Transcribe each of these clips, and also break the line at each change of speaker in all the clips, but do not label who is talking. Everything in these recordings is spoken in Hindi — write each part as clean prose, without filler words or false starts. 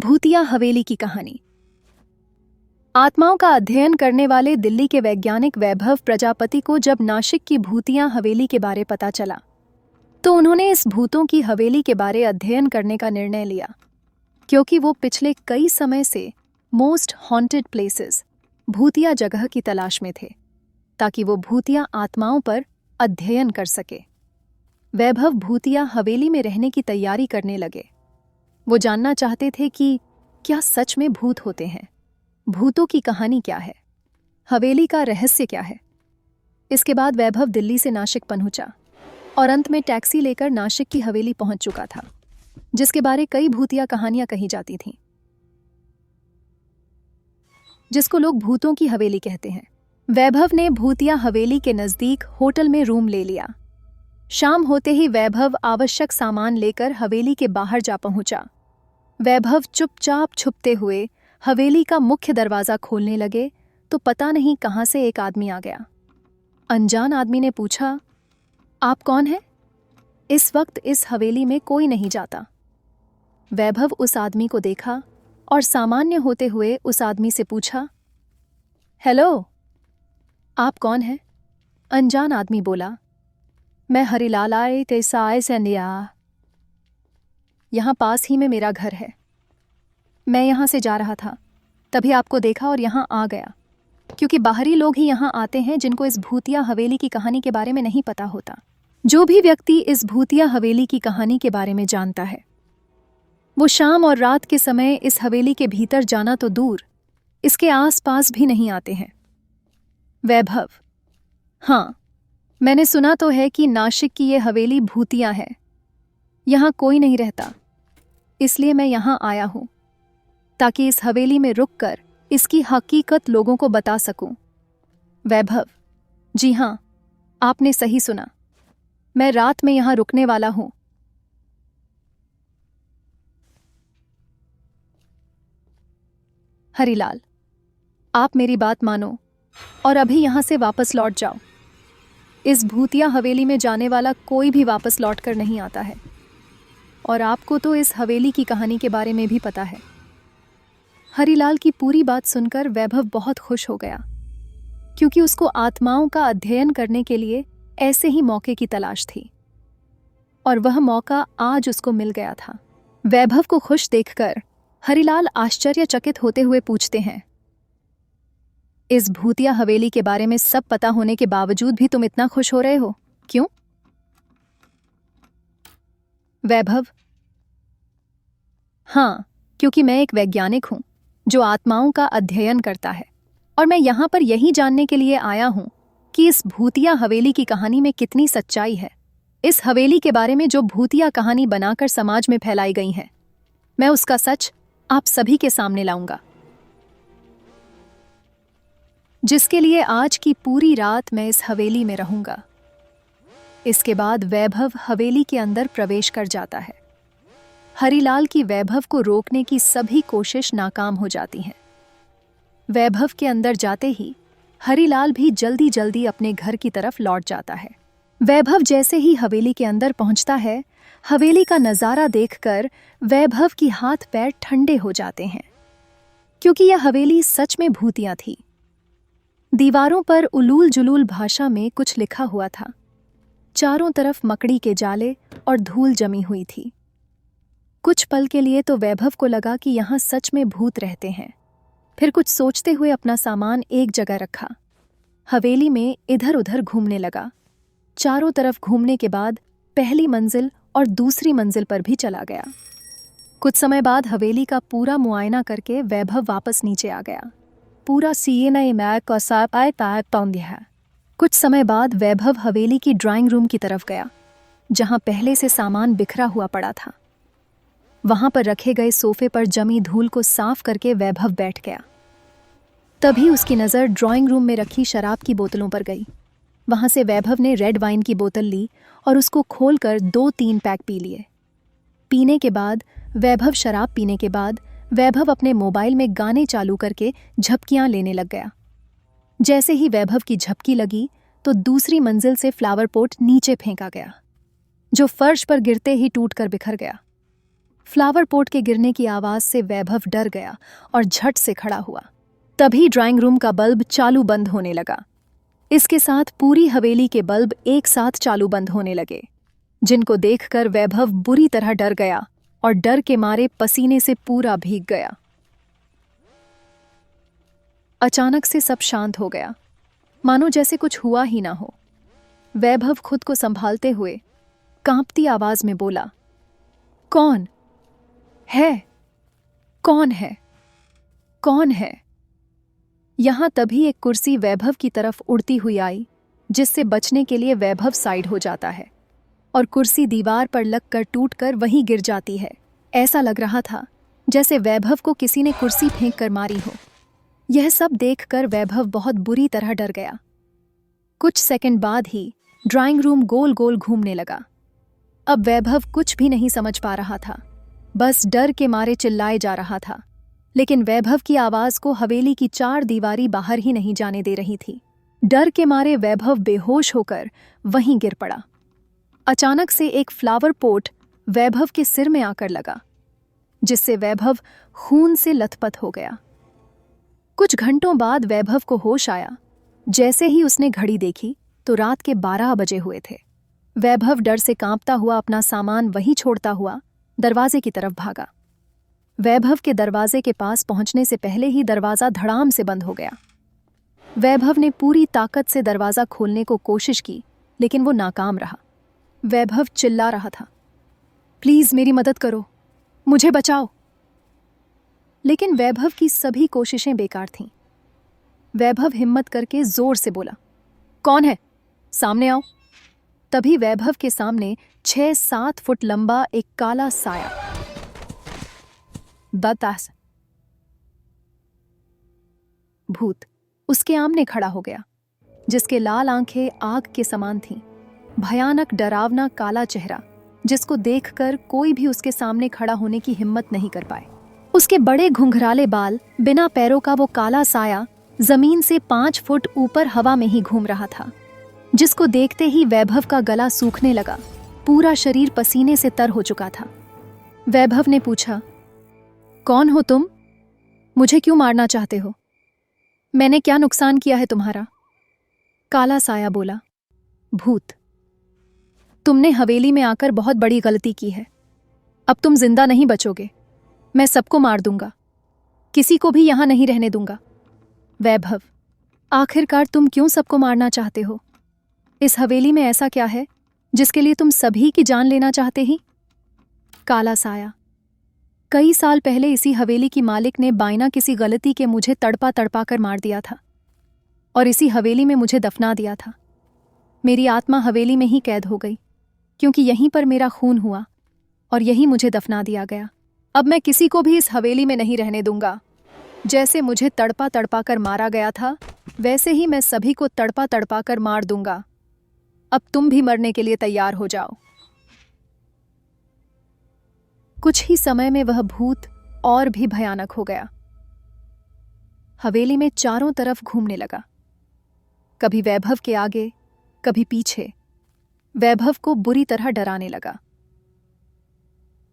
भूतिया हवेली की कहानी। आत्माओं का अध्ययन करने वाले दिल्ली के वैज्ञानिक वैभव प्रजापति को जब नासिक की भूतिया हवेली के बारे पता चला तो उन्होंने इस भूतों की हवेली के बारे अध्ययन करने का निर्णय लिया, क्योंकि वो पिछले कई समय से मोस्ट हॉन्टेड प्लेसेस भूतिया जगह की तलाश में थे, ताकि वो भूतिया आत्माओं पर अध्ययन कर सके। वैभव भूतिया हवेली में रहने की तैयारी करने लगे। वो जानना चाहते थे कि क्या सच में भूत होते हैं, भूतों की कहानी क्या है, हवेली का रहस्य क्या है। इसके बाद वैभव दिल्ली से नासिक पहुंचा और अंत में टैक्सी लेकर नासिक की हवेली पहुंच चुका था, जिसके बारे कई भूतिया कहानियां कही जाती थीं, जिसको लोग भूतों की हवेली कहते हैं। वैभव ने भूतिया हवेली के नजदीक होटल में रूम ले लिया। शाम होते ही वैभव आवश्यक सामान लेकर हवेली के बाहर जा पहुंचा। वैभव चुपचाप छुपते हुए हवेली का मुख्य दरवाजा खोलने लगे तो पता नहीं कहां से एक आदमी आ गया। अनजान आदमी ने पूछा, आप कौन हैं? इस वक्त इस हवेली में कोई नहीं जाता। वैभव उस आदमी को देखा और सामान्य होते हुए उस आदमी से पूछा, हेलो, आप कौन हैं? अनजान आदमी बोला, मैं हरिलाल आए तेसाए सैनिया, यहाँ पास ही में मेरा घर है। मैं यहाँ से जा रहा था, तभी आपको देखा और यहाँ आ गया, क्योंकि बाहरी लोग ही यहाँ आते हैं जिनको इस भूतिया हवेली की कहानी के बारे में नहीं पता होता। जो भी व्यक्ति इस भूतिया हवेली की कहानी के बारे में जानता है, वो शाम और रात के समय इस हवेली के भीतर जाना तो दूर, इसके आसपास भी नहीं आते हैं। वैभव, हाँ, मैंने सुना तो है कि नासिक की ये हवेली भूतिया है, यहाँ कोई नहीं रहता, इसलिए मैं यहाँ आया हूँ ताकि इस हवेली में रुककर इसकी हकीकत लोगों को बता सकूं। वैभव, जी हाँ, आपने सही सुना, मैं रात में यहाँ रुकने वाला हूँ। हरिलाल, आप मेरी बात मानो और अभी यहाँ से वापस लौट जाओ। इस भूतिया हवेली में जाने वाला कोई भी वापस लौट कर नहीं आता है, और आपको तो इस हवेली की कहानी के बारे में भी पता है। हरिलाल की पूरी बात सुनकर वैभव बहुत खुश हो गया, क्योंकि उसको आत्माओं का अध्ययन करने के लिए ऐसे ही मौके की तलाश थी, और वह मौका आज उसको मिल गया था। वैभव को खुश देखकर हरिलाल आश्चर्यचकित होते हुए पूछते हैं, इस भूतिया हवेली के बारे में सब पता होने के बावजूद भी तुम इतना खुश हो रहे हो, क्यों? वैभव, हाँ, क्योंकि मैं एक वैज्ञानिक हूं जो आत्माओं का अध्ययन करता है, और मैं यहां पर यही जानने के लिए आया हूं कि इस भूतिया हवेली की कहानी में कितनी सच्चाई है। इस हवेली के बारे में जो भूतिया कहानी बनाकर समाज में फैलाई गई है, मैं उसका सच आप सभी के सामने लाऊंगा, जिसके लिए आज की पूरी रात मैं इस हवेली में रहूंगा। इसके बाद वैभव हवेली के अंदर प्रवेश कर जाता है। हरिलाल की वैभव को रोकने की सभी कोशिश नाकाम हो जाती हैं। वैभव के अंदर जाते ही हरिलाल भी जल्दी जल्दी अपने घर की तरफ लौट जाता है। वैभव जैसे ही हवेली के अंदर पहुंचता है, हवेली का नज़ारा देखकर वैभव की हाथ पैर ठंडे हो जाते हैं, क्योंकि यह हवेली सच में भूतिया थी। दीवारों पर उलूल जुलूल भाषा में कुछ लिखा हुआ था। चारों तरफ मकड़ी के जाले और धूल जमी हुई थी। कुछ पल के लिए तो वैभव को लगा कि यहाँ सच में भूत रहते हैं। फिर कुछ सोचते हुए अपना सामान एक जगह रखा, हवेली में इधर उधर घूमने लगा। चारों तरफ घूमने के बाद पहली मंजिल और दूसरी मंजिल पर भी चला गया। कुछ समय बाद हवेली का पूरा मुआयना करके वैभव वापस नीचे आ गया। पूरा कुछ समय बाद वैभव हवेली की ड्राइंग रूम की तरफ गया, जहां पहले से सामान बिखरा हुआ पड़ा था। वहां पर रखे गए सोफे पर जमी धूल को साफ करके वैभव बैठ गया। तभी उसकी नज़र ड्राइंग रूम में रखी शराब की बोतलों पर गई। वहां से वैभव ने रेड वाइन की बोतल ली और उसको खोलकर 2-3 पैक पी लिए। पीने के बाद वैभव अपने मोबाइल में गाने चालू करके झपकियां लेने लग गया। जैसे ही वैभव की झपकी लगी तो दूसरी मंजिल से फ्लावर पॉट नीचे फेंका गया, जो फर्श पर गिरते ही टूटकर बिखर गया। फ्लावर पॉट के गिरने की आवाज से वैभव डर गया और झट से खड़ा हुआ। तभी ड्राइंग रूम का बल्ब चालू बंद होने लगा। इसके साथ पूरी हवेली के बल्ब एक साथ चालू बंद होने लगे, जिनको देखकर वैभव बुरी तरह डर गया और डर के मारे पसीने से पूरा भीग गया। अचानक से सब शांत हो गया, मानो जैसे कुछ हुआ ही ना हो। वैभव खुद को संभालते हुए कांपती आवाज में बोला, कौन है? कौन है? कौन है? यहां तभी एक कुर्सी वैभव की तरफ उड़ती हुई आई, जिससे बचने के लिए वैभव साइड हो जाता है और कुर्सी दीवार पर लगकर टूटकर वहीं गिर जाती है। ऐसा लग रहा था जैसे वैभव को किसी ने कुर्सी फेंक कर मारी हो। यह सब देखकर वैभव बहुत बुरी तरह डर गया। कुछ सेकंड बाद ही ड्राइंग रूम गोल गोल घूमने लगा। अब वैभव कुछ भी नहीं समझ पा रहा था, बस डर के मारे चिल्लाए जा रहा था। लेकिन वैभव की आवाज को हवेली की 4 दीवारी बाहर ही नहीं जाने दे रही थी। डर के मारे वैभव बेहोश होकर वहीं गिर पड़ा। अचानक से एक फ्लावर पॉट वैभव के सिर में आकर लगा, जिससे वैभव खून से लथपथ हो गया। कुछ घंटों बाद वैभव को होश आया। जैसे ही उसने घड़ी देखी तो रात के 12 बजे हुए थे। वैभव डर से कांपता हुआ अपना सामान वहीं छोड़ता हुआ दरवाजे की तरफ भागा। वैभव के दरवाजे के पास पहुंचने से पहले ही दरवाजा धड़ाम से बंद हो गया। वैभव ने पूरी ताकत से दरवाजा खोलने को कोशिश की, लेकिन वो नाकाम रहा। वैभव चिल्ला रहा था, प्लीज मेरी मदद करो, मुझे बचाओ। लेकिन वैभव की सभी कोशिशें बेकार थीं। वैभव हिम्मत करके जोर से बोला, कौन है? सामने आओ। तभी वैभव के सामने 6-7 फुट लंबा एक काला साया बतास भूत उसके आमने खड़ा हो गया, जिसके लाल आंखें आग के समान थीं। भयानक डरावना काला चेहरा, जिसको देखकर कोई भी उसके सामने खड़ा होने की हिम्मत नहीं कर पाए। उसके बड़े घुंघराले बाल, बिना पैरों का वो काला साया जमीन से 5 फुट ऊपर हवा में ही घूम रहा था, जिसको देखते ही वैभव का गला सूखने लगा। पूरा शरीर पसीने से तर हो चुका था। वैभव ने पूछा, कौन हो तुम? मुझे क्यों मारना चाहते हो? मैंने क्या नुकसान किया है तुम्हारा? काला साया बोला, भूत, तुमने हवेली में आकर बहुत बड़ी गलती की है। अब तुम जिंदा नहीं बचोगे। मैं सबको मार दूंगा, किसी को भी यहां नहीं रहने दूंगा। वैभव, आखिरकार तुम क्यों सबको मारना चाहते हो? इस हवेली में ऐसा क्या है जिसके लिए तुम सभी की जान लेना चाहते ही? काला साया, कई साल पहले इसी हवेली की मालिक ने बाइना किसी गलती के मुझे तड़पा तड़पा कर मार दिया था और इसी हवेली में मुझे दफना दिया था। मेरी आत्मा हवेली में ही कैद हो गई, क्योंकि यहीं पर मेरा खून हुआ और यहीं मुझे दफना दिया गया। अब मैं किसी को भी इस हवेली में नहीं रहने दूंगा। जैसे मुझे तड़पा तड़पा कर मारा गया था, वैसे ही मैं सभी को तड़पा तड़पा कर मार दूंगा। अब तुम भी मरने के लिए तैयार हो जाओ। कुछ ही समय में वह भूत और भी भयानक हो गया। हवेली में चारों तरफ घूमने लगा, कभी वैभव के आगे, कभी पीछे। वैभव को बुरी तरह डराने लगा।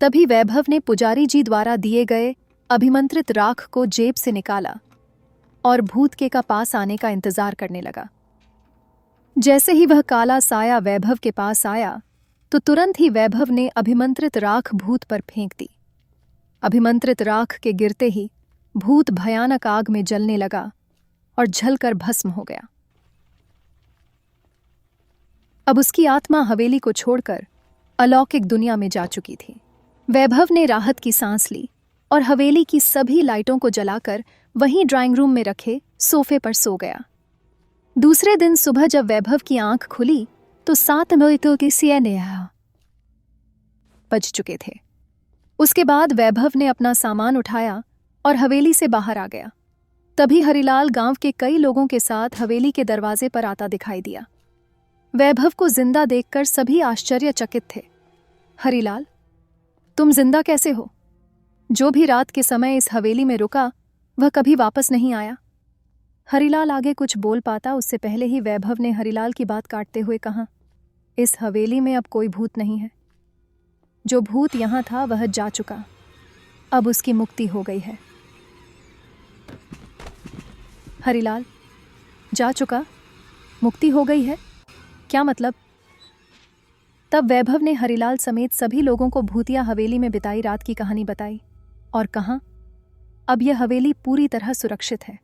तभी वैभव ने पुजारी जी द्वारा दिए गए अभिमंत्रित राख को जेब से निकाला और भूत के का पास आने का इंतजार करने लगा। जैसे ही वह काला साया वैभव के पास आया, तो तुरंत ही वैभव ने अभिमंत्रित राख भूत पर फेंक दी। अभिमंत्रित राख के गिरते ही भूत भयानक आग में जलने लगा और जलकर भस्म हो गया। अब उसकी आत्मा हवेली को छोड़कर अलौकिक दुनिया में जा चुकी थी। वैभव ने राहत की सांस ली और हवेली की सभी लाइटों को जलाकर वहीं ड्राइंग रूम में रखे सोफे पर सो गया। दूसरे दिन सुबह जब वैभव की आंख खुली तो 7 मिनटों के बज चुके थे। उसके बाद वैभव ने अपना सामान उठाया और हवेली से बाहर आ गया। तभी हरिलाल गांव के कई लोगों के साथ हवेली के दरवाजे पर आता दिखाई दिया। वैभव को जिंदा देखकर सभी आश्चर्यचकित थे। हरिलाल, तुम जिंदा कैसे हो? जो भी रात के समय इस हवेली में रुका, वह कभी वापस नहीं आया। हरिलाल आगे कुछ बोल पाता उससे पहले ही वैभव ने हरिलाल की बात काटते हुए कहा, इस हवेली में अब कोई भूत नहीं है। जो भूत यहाँ था वह जा चुका, अब उसकी मुक्ति हो गई है। हरिलाल, जा चुका, मुक्ति हो गई है, क्या मतलब? तब वैभव ने हरिलाल समेत सभी लोगों को भूतिया हवेली में बिताई रात की कहानी बताई और कहा, अब यह हवेली पूरी तरह सुरक्षित है।